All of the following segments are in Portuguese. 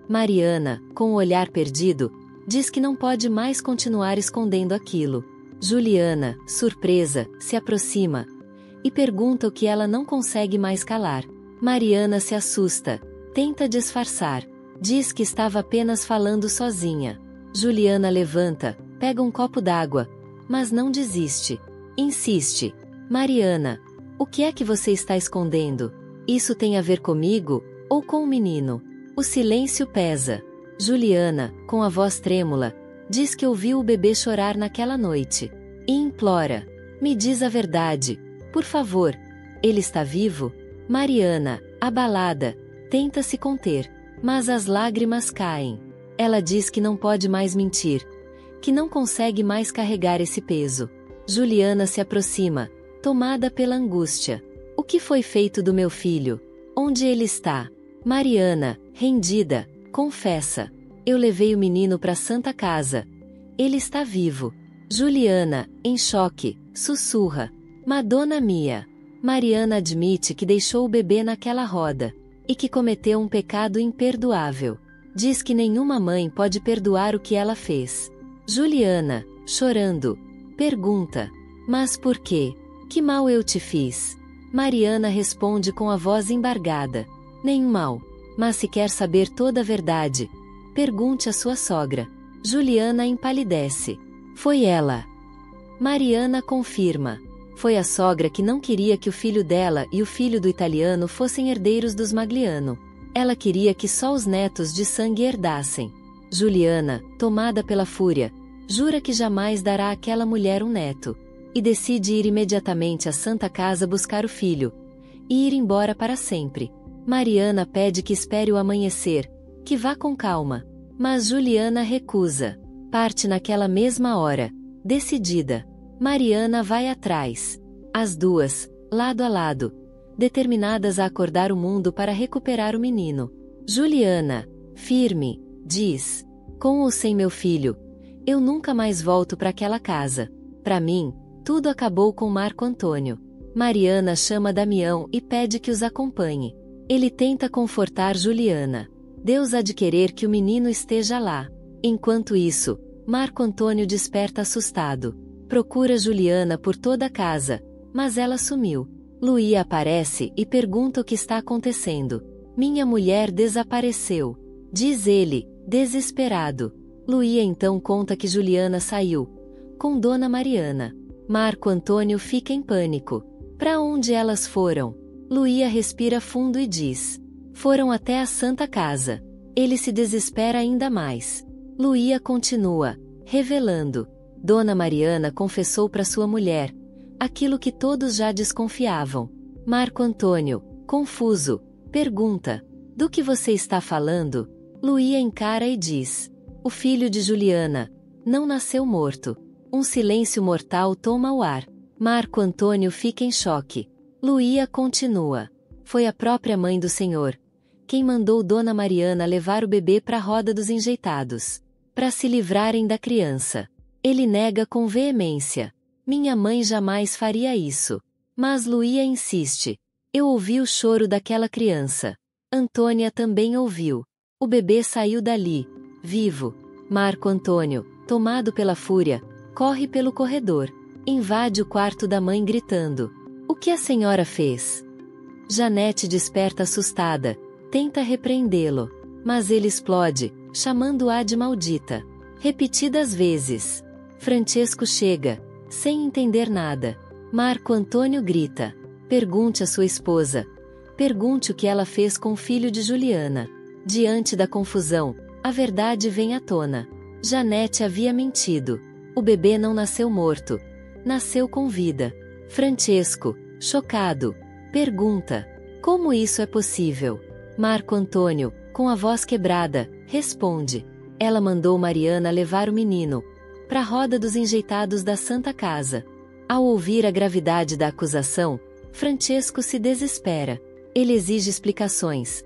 Mariana, com o olhar perdido, diz que não pode mais continuar escondendo aquilo. Juliana, surpresa, se aproxima e pergunta o que ela não consegue mais calar. Mariana se assusta, tenta disfarçar, diz que estava apenas falando sozinha. Juliana levanta, pega um copo d'água, mas não desiste. Insiste. Mariana, o que é que você está escondendo? Isso tem a ver comigo, ou com o menino? O silêncio pesa. Juliana, com a voz trêmula, diz que ouviu o bebê chorar naquela noite. E implora: me diz a verdade, por favor. Ele está vivo? Mariana, abalada, tenta se conter, mas as lágrimas caem. Ela diz que não pode mais mentir, que não consegue mais carregar esse peso. Juliana se aproxima, tomada pela angústia. O que foi feito do meu filho? Onde ele está? Mariana, rendida, confessa: eu levei o menino para a Santa Casa. Ele está vivo. Juliana, em choque, sussurra: Madonna mia. Mariana admite que deixou o bebê naquela roda, e que cometeu um pecado imperdoável. Diz que nenhuma mãe pode perdoar o que ela fez. Juliana, chorando, pergunta: mas por quê? Que mal eu te fiz? Mariana responde com a voz embargada: nenhum mal. Mas se quer saber toda a verdade, pergunte à sua sogra. Juliana empalidece. Foi ela. Mariana confirma. Foi a sogra que não queria que o filho dela e o filho do italiano fossem herdeiros dos Magliano. Ela queria que só os netos de sangue herdassem. Juliana, tomada pela fúria, jura que jamais dará àquela mulher um neto, e decide ir imediatamente à Santa Casa buscar o filho, e ir embora para sempre. Mariana pede que espere o amanhecer, que vá com calma, mas Juliana recusa. Parte naquela mesma hora, decidida. Mariana vai atrás. As duas, lado a lado, determinadas a acordar o mundo para recuperar o menino. Juliana, firme, diz: com ou sem meu filho, eu nunca mais volto para aquela casa. Para mim, tudo acabou com Marco Antônio. Mariana chama Damião e pede que os acompanhe. Ele tenta confortar Juliana. Deus há de querer que o menino esteja lá. Enquanto isso, Marco Antônio desperta assustado. Procura Juliana por toda a casa, mas ela sumiu. Luía aparece e pergunta o que está acontecendo. Minha mulher desapareceu, diz ele, desesperado. Luía então conta que Juliana saiu com Dona Mariana. Marco Antônio fica em pânico. Para onde elas foram? Luía respira fundo e diz: foram até a Santa Casa. Ele se desespera ainda mais. Luía continua, revelando: Dona Mariana confessou para sua mulher aquilo que todos já desconfiavam. Marco Antônio, confuso, pergunta: do que você está falando? Luía encara e diz: o filho de Juliana não nasceu morto. Um silêncio mortal toma o ar. Marco Antônio fica em choque. Luía continua: foi a própria mãe do senhor quem mandou Dona Mariana levar o bebê para a roda dos enjeitados, para se livrarem da criança. Ele nega com veemência: minha mãe jamais faria isso. Mas Luía insiste: eu ouvi o choro daquela criança. Antônia também ouviu. O bebê saiu dali, vivo. Marco Antônio, tomado pela fúria, corre pelo corredor. Invade o quarto da mãe gritando: o que a senhora fez? Janete desperta assustada, tenta repreendê-lo, mas ele explode, chamando-a de maldita. Repetidas vezes. Francesco chega, sem entender nada. Marco Antônio grita: pergunte à sua esposa. Pergunte o que ela fez com o filho de Juliana. Diante da confusão, a verdade vem à tona. Janete havia mentido. O bebê não nasceu morto. Nasceu com vida. Francesco, chocado, pergunta: como isso é possível? Marco Antônio, com a voz quebrada, responde: ela mandou Mariana levar o menino para a roda dos enjeitados da Santa Casa. Ao ouvir a gravidade da acusação, Francesco se desespera. Ele exige explicações.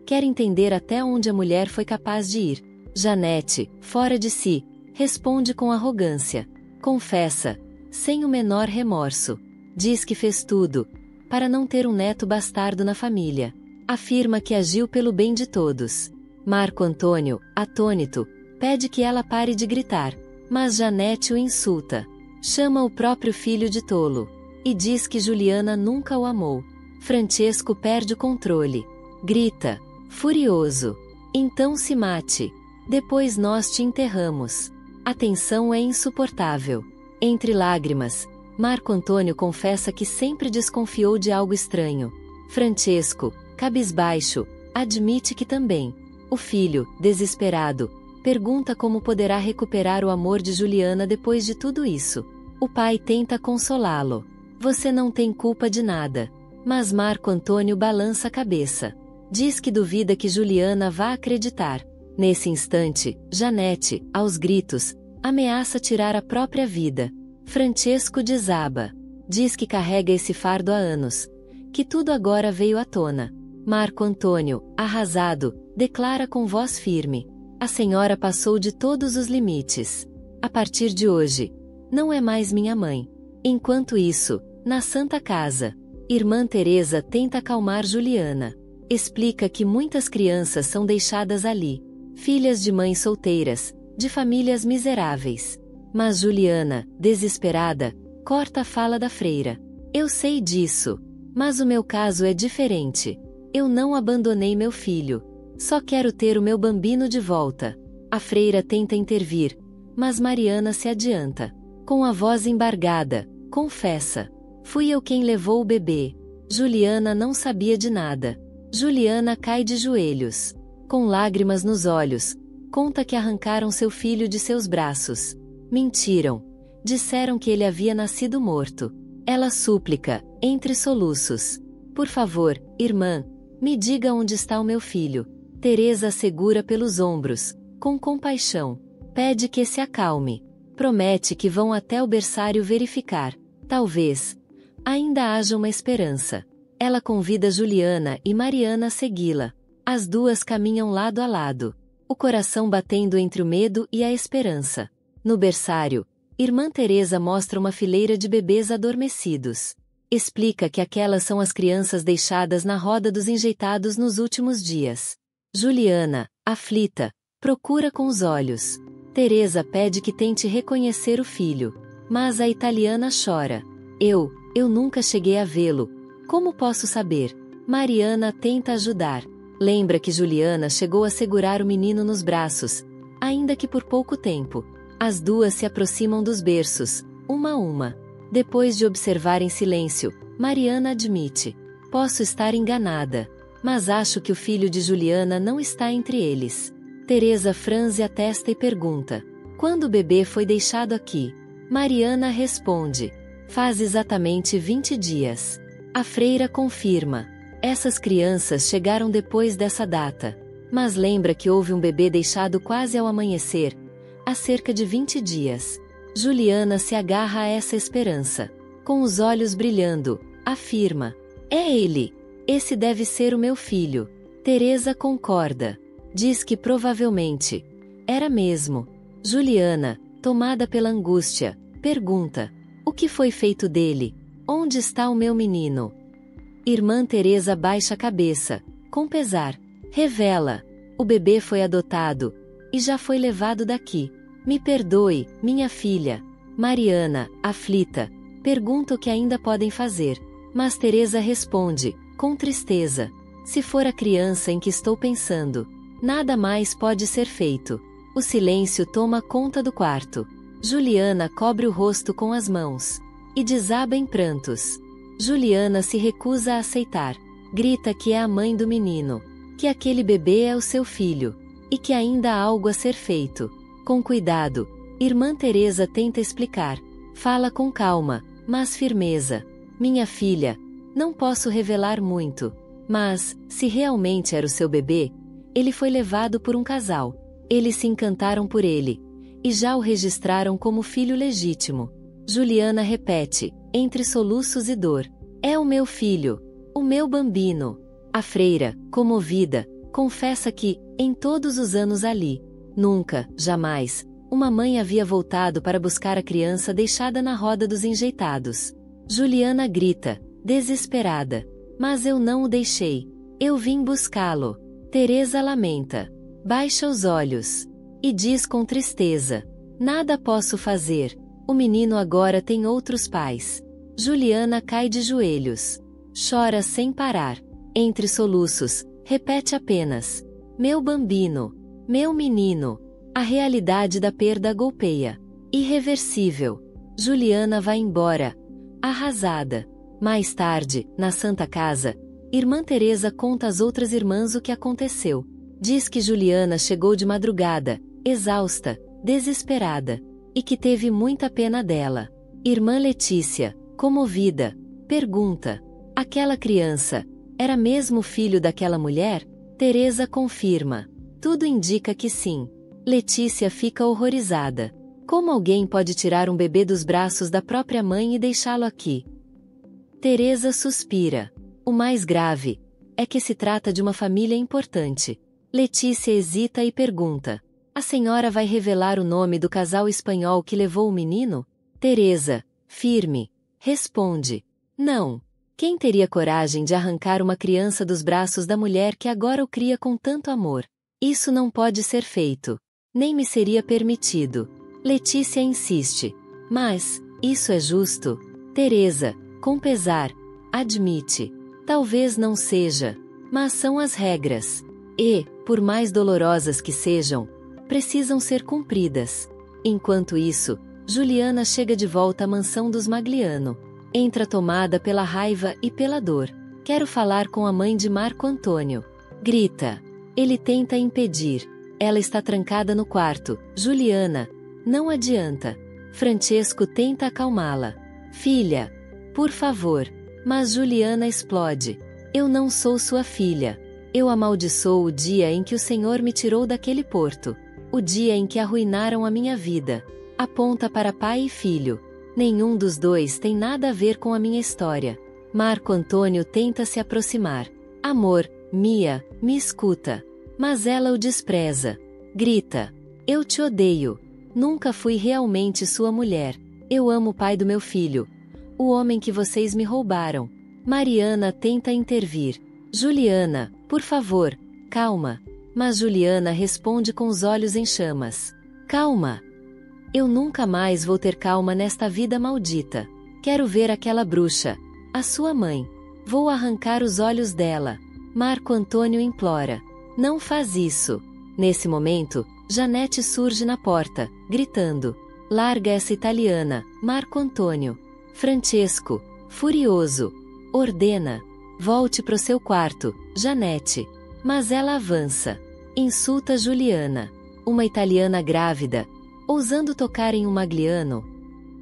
Quer entender até onde a mulher foi capaz de ir. Janete, fora de si, responde com arrogância. Confessa, sem o menor remorso. Diz que fez tudo para não ter um neto bastardo na família. Afirma que agiu pelo bem de todos. Marco Antônio, atônito, pede que ela pare de gritar, mas Janete o insulta. Chama o próprio filho de tolo. E diz que Juliana nunca o amou. Francesco perde o controle. Grita, furioso. Então se mate. Depois nós te enterramos. A tensão é insuportável. Entre lágrimas, Marco Antônio confessa que sempre desconfiou de algo estranho. Francesco, cabisbaixo, admite que também. O filho, desesperado, pergunta como poderá recuperar o amor de Juliana depois de tudo isso. O pai tenta consolá-lo. Você não tem culpa de nada. Mas Marco Antônio balança a cabeça. Diz que duvida que Juliana vá acreditar. Nesse instante, Janete, aos gritos, ameaça tirar a própria vida. Francesco desaba. Diz que carrega esse fardo há anos. Que tudo agora veio à tona. Marco Antônio, arrasado, declara com voz firme. A senhora passou de todos os limites. A partir de hoje, não é mais minha mãe. Enquanto isso, na Santa Casa, Irmã Teresa tenta acalmar Juliana. Explica que muitas crianças são deixadas ali, filhas de mães solteiras, de famílias miseráveis. Mas Juliana, desesperada, corta a fala da freira. Eu sei disso. Mas o meu caso é diferente. Eu não abandonei meu filho. Só quero ter o meu bambino de volta. A freira tenta intervir, mas Mariana se adianta. Com a voz embargada, confessa. Fui eu quem levou o bebê. Juliana não sabia de nada. Juliana cai de joelhos. Com lágrimas nos olhos, conta que arrancaram seu filho de seus braços. Mentiram. Disseram que ele havia nascido morto. Ela súplica, entre soluços. Por favor, irmã, me diga onde está o meu filho. Teresa segura pelos ombros, com compaixão. Pede que se acalme. Promete que vão até o berçário verificar. Talvez ainda haja uma esperança. Ela convida Juliana e Mariana a segui-la. As duas caminham lado a lado, o coração batendo entre o medo e a esperança. No berçário, Irmã Teresa mostra uma fileira de bebês adormecidos. Explica que aquelas são as crianças deixadas na roda dos enjeitados nos últimos dias. Juliana, aflita, procura com os olhos. Teresa pede que tente reconhecer o filho, mas a italiana chora. Eu nunca cheguei a vê-lo. Como posso saber? Mariana tenta ajudar. Lembra que Juliana chegou a segurar o menino nos braços, ainda que por pouco tempo. As duas se aproximam dos berços, uma a uma. Depois de observar em silêncio, Mariana admite. Posso estar enganada, mas acho que o filho de Juliana não está entre eles. Teresa franze a testa e pergunta. Quando o bebê foi deixado aqui? Mariana responde. Faz exatamente 20 dias. A freira confirma. Essas crianças chegaram depois dessa data. Mas lembra que houve um bebê deixado quase ao amanhecer, há cerca de 20 dias. Juliana se agarra a essa esperança. Com os olhos brilhando, afirma. É ele. Esse deve ser o meu filho. Teresa concorda. Diz que provavelmente era mesmo. Juliana, tomada pela angústia, pergunta. O que foi feito dele? Onde está o meu menino? Irmã Teresa baixa a cabeça, com pesar. Revela. O bebê foi adotado e já foi levado daqui. Me perdoe, minha filha. Mariana, aflita, pergunta o que ainda podem fazer. Mas Teresa responde, com tristeza. Se for a criança em que estou pensando, nada mais pode ser feito. O silêncio toma conta do quarto. Juliana cobre o rosto com as mãos e desaba em prantos. Juliana se recusa a aceitar. Grita que é a mãe do menino, que aquele bebê é o seu filho, e que ainda há algo a ser feito. Com cuidado, Irmã Teresa tenta explicar. Fala com calma, mas firmeza. Minha filha, não posso revelar muito, mas, se realmente era o seu bebê, ele foi levado por um casal. Eles se encantaram por ele, e já o registraram como filho legítimo. Juliana repete, entre soluços e dor. É o meu filho, o meu bambino. A freira, comovida, confessa que, em todos os anos ali, nunca, jamais, uma mãe havia voltado para buscar a criança deixada na roda dos enjeitados. Juliana grita, desesperada. Mas eu não o deixei. Eu vim buscá-lo. Teresa lamenta. Baixa os olhos. E diz com tristeza: nada posso fazer. O menino agora tem outros pais. Juliana cai de joelhos. Chora sem parar. Entre soluços, repete apenas: meu bambino, meu menino. A realidade da perda golpeia. Irreversível. Juliana vai embora, arrasada. Mais tarde, na Santa Casa, Irmã Teresa conta às outras irmãs o que aconteceu. Diz que Juliana chegou de madrugada, exausta, desesperada, e que teve muita pena dela. Irmã Letícia, comovida, pergunta: aquela criança era mesmo filho daquela mulher? Teresa confirma: tudo indica que sim. Letícia fica horrorizada. Como alguém pode tirar um bebê dos braços da própria mãe e deixá-lo aqui? Teresa suspira. O mais grave é que se trata de uma família importante. Letícia hesita e pergunta: a senhora vai revelar o nome do casal espanhol que levou o menino? Teresa, firme, responde: não. Quem teria coragem de arrancar uma criança dos braços da mulher que agora o cria com tanto amor? Isso não pode ser feito. Nem me seria permitido. Letícia insiste: mas, isso é justo? Teresa, com pesar, admite: talvez não seja, mas são as regras. E, por mais dolorosas que sejam, precisam ser cumpridas. Enquanto isso, Juliana chega de volta à mansão dos Magliano. Entra tomada pela raiva e pela dor. Quero falar com a mãe de Marco Antônio. Grita. Ele tenta impedir. Ela está trancada no quarto. Juliana. Não adianta. Francesco tenta acalmá-la. Filha. Por favor. Mas Juliana explode. Eu não sou sua filha. Eu amaldiçoo o dia em que o Senhor me tirou daquele porto. O dia em que arruinaram a minha vida. Aponta para pai e filho. Nenhum dos dois tem nada a ver com a minha história. Marco Antônio tenta se aproximar. Amor, Mia, me escuta. Mas ela o despreza. Grita. Eu te odeio. Nunca fui realmente sua mulher. Eu amo o pai do meu filho. O homem que vocês me roubaram. Mariana tenta intervir. Juliana, por favor, calma. Mas Juliana responde com os olhos em chamas. Calma. Eu nunca mais vou ter calma nesta vida maldita. Quero ver aquela bruxa, a sua mãe. Vou arrancar os olhos dela. Marco Antônio implora. Não faz isso. Nesse momento, Janete surge na porta, gritando: larga essa italiana, Marco Antônio. Francesco, furioso, ordena: volte pro seu quarto, Janete. Mas ela avança. Insulta Juliana. Uma italiana grávida, ousando tocar em um Magliano.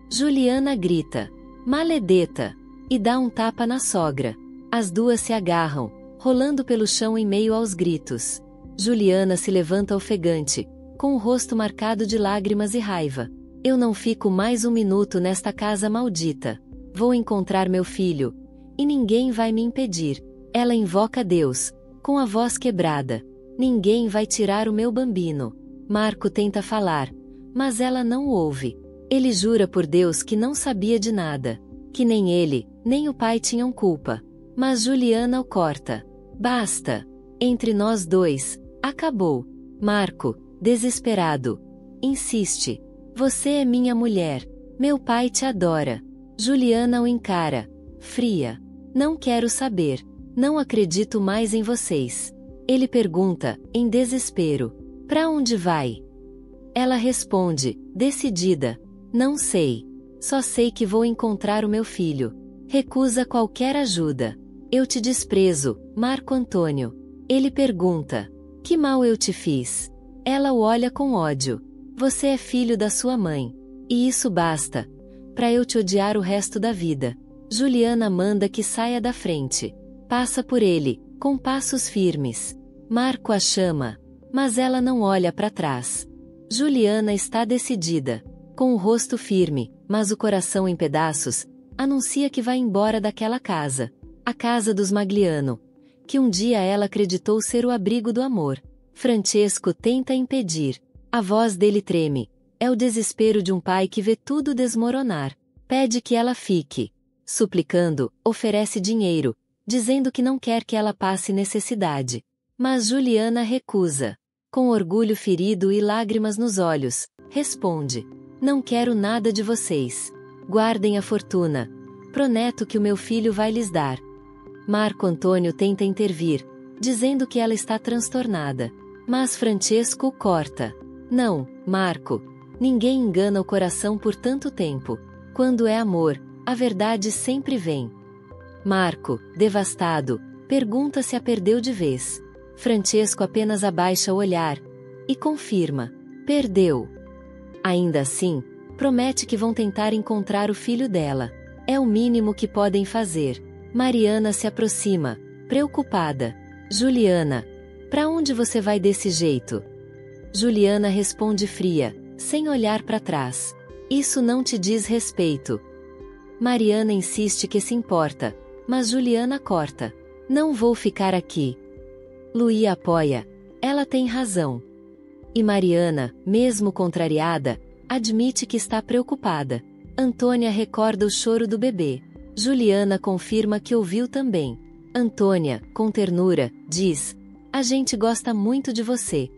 Juliana grita: maledeta! E dá um tapa na sogra. As duas se agarram, rolando pelo chão em meio aos gritos. Juliana se levanta ofegante, com o rosto marcado de lágrimas e raiva. Eu não fico mais um minuto nesta casa maldita. Vou encontrar meu filho. E ninguém vai me impedir. Ela invoca Deus, com a voz quebrada. Ninguém vai tirar o meu bambino. Marco tenta falar, mas ela não o ouve. Ele jura por Deus que não sabia de nada. Que nem ele, nem o pai tinham culpa. Mas Juliana o corta. Basta. Entre nós dois, acabou. Marco, desesperado, insiste. Você é minha mulher. Meu pai te adora. Juliana o encara, fria. Não quero saber. Não acredito mais em vocês. Ele pergunta, em desespero: pra onde vai? Ela responde, decidida: não sei. Só sei que vou encontrar o meu filho. Recusa qualquer ajuda. Eu te desprezo, Marco Antônio. Ele pergunta: que mal eu te fiz? Ela o olha com ódio. Você é filho da sua mãe. E isso basta. Pra eu te odiar o resto da vida. Juliana manda que saia da frente. Passa por ele, com passos firmes. Marco a chama. Mas ela não olha para trás. Juliana está decidida. Com o rosto firme, mas o coração em pedaços, anuncia que vai embora daquela casa. A casa dos Magliano. Que um dia ela acreditou ser o abrigo do amor. Francesco tenta impedir. A voz dele treme. É o desespero de um pai que vê tudo desmoronar. Pede que ela fique. Suplicando, oferece dinheiro, dizendo que não quer que ela passe necessidade. Mas Juliana recusa. Com orgulho ferido e lágrimas nos olhos, responde: não quero nada de vocês. Guardem a fortuna. Prometo que o meu filho vai lhes dar. Marco Antônio tenta intervir, dizendo que ela está transtornada. Mas Francesco o corta. Não, Marco. Ninguém engana o coração por tanto tempo. Quando é amor, a verdade sempre vem. Marco, devastado, pergunta se a perdeu de vez. Francesco apenas abaixa o olhar e confirma: perdeu. Ainda assim, promete que vão tentar encontrar o filho dela. É o mínimo que podem fazer. Mariana se aproxima, preocupada. Juliana, para onde você vai desse jeito? Juliana responde fria, sem olhar para trás. Isso não te diz respeito. Mariana insiste que se importa, mas Juliana corta. Não vou ficar aqui. Luí apoia. Ela tem razão. E Mariana, mesmo contrariada, admite que está preocupada. Antônia recorda o choro do bebê. Juliana confirma que ouviu também. Antônia, com ternura, diz: a gente gosta muito de você.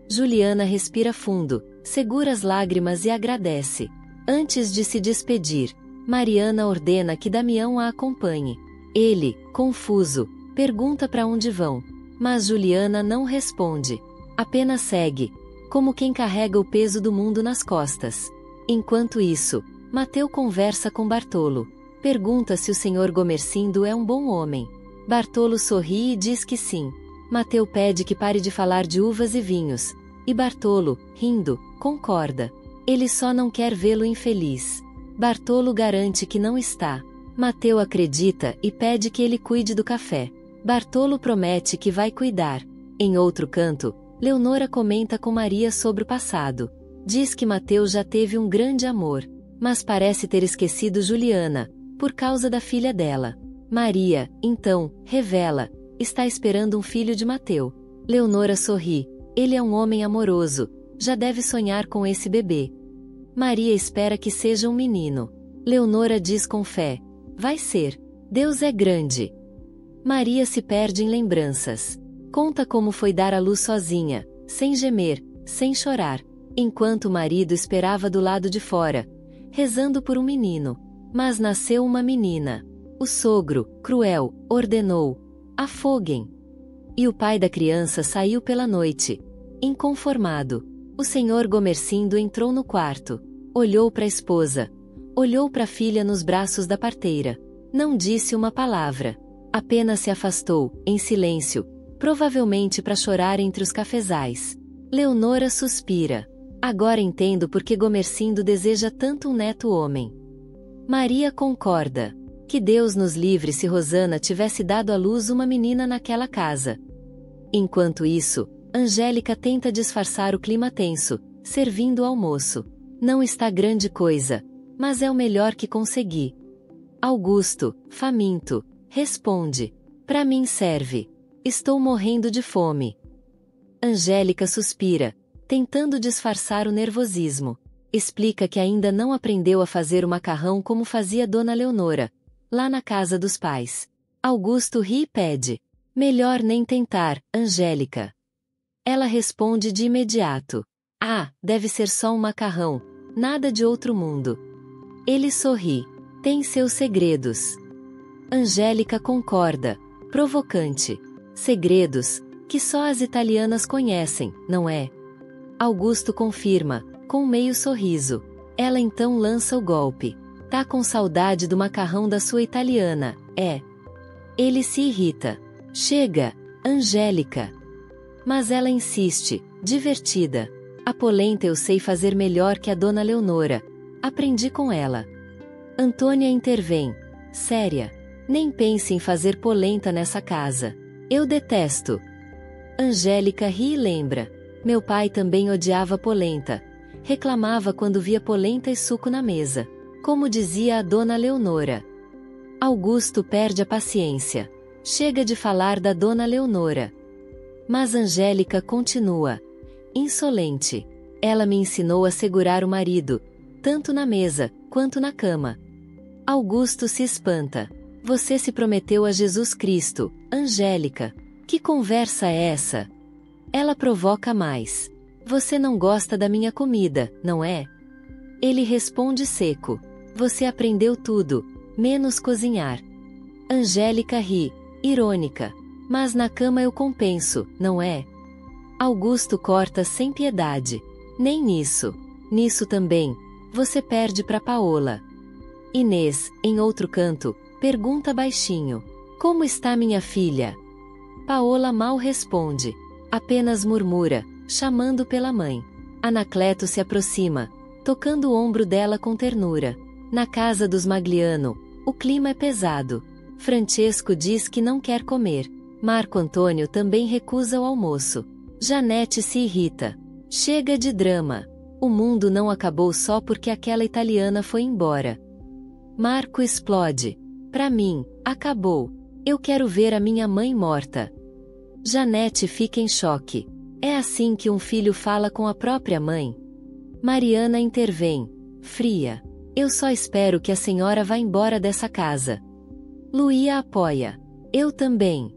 Juliana respira fundo, segura as lágrimas e agradece. Antes de se despedir, Mariana ordena que Damião a acompanhe. Ele, confuso, pergunta para onde vão. Mas Juliana não responde. Apenas segue, como quem carrega o peso do mundo nas costas. Enquanto isso, Mateu conversa com Bartolo. Pergunta se o Sr. Gomercindo é um bom homem. Bartolo sorri e diz que sim. Mateu pede que pare de falar de uvas e vinhos. E Bartolo, rindo, concorda. Ele só não quer vê-lo infeliz. Bartolo garante que não está. Mateu acredita e pede que ele cuide do café. Bartolo promete que vai cuidar. Em outro canto, Leonora comenta com Maria sobre o passado. Diz que Mateu já teve um grande amor, mas parece ter esquecido Juliana, por causa da filha dela. Maria, então, revela: está esperando um filho de Mateu. Leonora sorri. Ele é um homem amoroso, já deve sonhar com esse bebê. Maria espera que seja um menino. Leonora diz com fé: vai ser. Deus é grande. Maria se perde em lembranças. Conta como foi dar à luz sozinha, sem gemer, sem chorar, enquanto o marido esperava do lado de fora, rezando por um menino. Mas nasceu uma menina. O sogro, cruel, ordenou: afoguem. E o pai da criança saiu pela noite. Inconformado, o Sr. Gomercindo entrou no quarto. Olhou para a esposa. Olhou para a filha nos braços da parteira. Não disse uma palavra. Apenas se afastou, em silêncio, provavelmente para chorar entre os cafezais. Leonora suspira. Agora entendo por que Gomercindo deseja tanto um neto homem. Maria concorda. Que Deus nos livre se Rosana tivesse dado à luz uma menina naquela casa. Enquanto isso, Angélica tenta disfarçar o clima tenso, servindo o almoço. Não está grande coisa, mas é o melhor que consegui. Augusto, faminto, responde: para mim serve. Estou morrendo de fome. Angélica suspira, tentando disfarçar o nervosismo. Explica que ainda não aprendeu a fazer o macarrão como fazia Dona Leonora, lá na casa dos pais. Augusto ri e pede: melhor nem tentar, Angélica. Ela responde de imediato: ah, deve ser só um macarrão, nada de outro mundo. Ele sorri. Tem seus segredos. Angélica concorda, provocante. Segredos, que só as italianas conhecem, não é? Augusto confirma, com um meio sorriso. Ela então lança o golpe. Tá com saudade do macarrão da sua italiana, é? Ele se irrita. Chega, Angélica. Mas ela insiste, divertida. A polenta eu sei fazer melhor que a Dona Leonora. Aprendi com ela. Antônia intervém. Séria. Nem pense em fazer polenta nessa casa. Eu detesto. Angélica ri e lembra. Meu pai também odiava polenta. Reclamava quando via polenta e suco na mesa. Como dizia a Dona Leonora. Augusto perde a paciência. Chega de falar da Dona Leonora. Mas Angélica continua. Insolente. Ela me ensinou a segurar o marido, tanto na mesa, quanto na cama. Augusto se espanta. Você se prometeu a Jesus Cristo, Angélica. Que conversa é essa? Ela provoca mais. Você não gosta da minha comida, não é? Ele responde seco. Você aprendeu tudo, menos cozinhar. Angélica ri, irônica. Mas na cama eu compenso, não é? Augusto corta sem piedade. Nem nisso. Nisso também. Você perde pra Paola. Inês, em outro canto, pergunta baixinho. Como está minha filha? Paola mal responde. Apenas murmura, chamando pela mãe. Anacleto se aproxima, tocando o ombro dela com ternura. Na casa dos Magliano, o clima é pesado. Francesco diz que não quer comer. Marco Antônio também recusa o almoço. Janete se irrita. Chega de drama. O mundo não acabou só porque aquela italiana foi embora. Marco explode. Pra mim, acabou. Eu quero ver a minha mãe morta. Janete fica em choque. É assim que um filho fala com a própria mãe? Mariana intervém, fria. Eu só espero que a senhora vá embora dessa casa. Luía apoia. Eu também.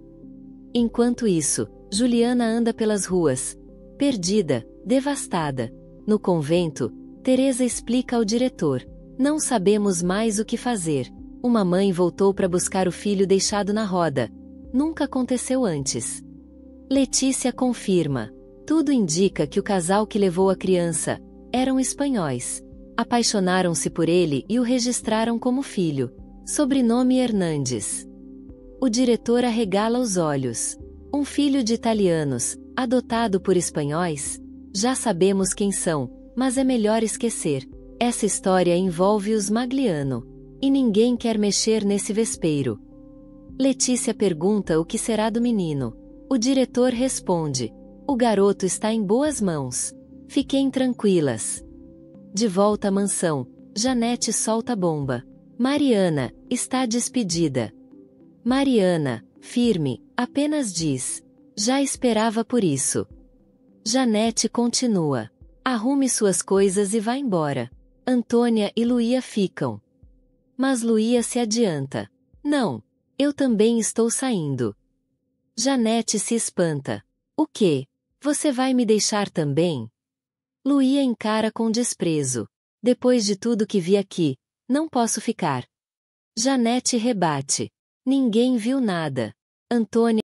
Enquanto isso, Juliana anda pelas ruas, perdida, devastada. No convento, Teresa explica ao diretor. Não sabemos mais o que fazer. Uma mãe voltou para buscar o filho deixado na roda. Nunca aconteceu antes. Letícia confirma. Tudo indica que o casal que levou a criança eram espanhóis. Apaixonaram-se por ele e o registraram como filho. Sobrenome Hernandes. O diretor arregala os olhos. Um filho de italianos, adotado por espanhóis? Já sabemos quem são, mas é melhor esquecer. Essa história envolve os Magliano. E ninguém quer mexer nesse vespeiro. Letícia pergunta o que será do menino. O diretor responde. O garoto está em boas mãos. Fiquem tranquilas. De volta à mansão, Janete solta a bomba. Mariana, está despedida. Mariana, firme, apenas diz. Já esperava por isso. Janete continua. Arrume suas coisas e vá embora. Antônia e Luía ficam. Mas Luía se adianta. Não, eu também estou saindo. Janete se espanta. O quê? Você vai me deixar também? Luía encara com desprezo. Depois de tudo que vi aqui, não posso ficar. Janete rebate. Ninguém viu nada. Antônia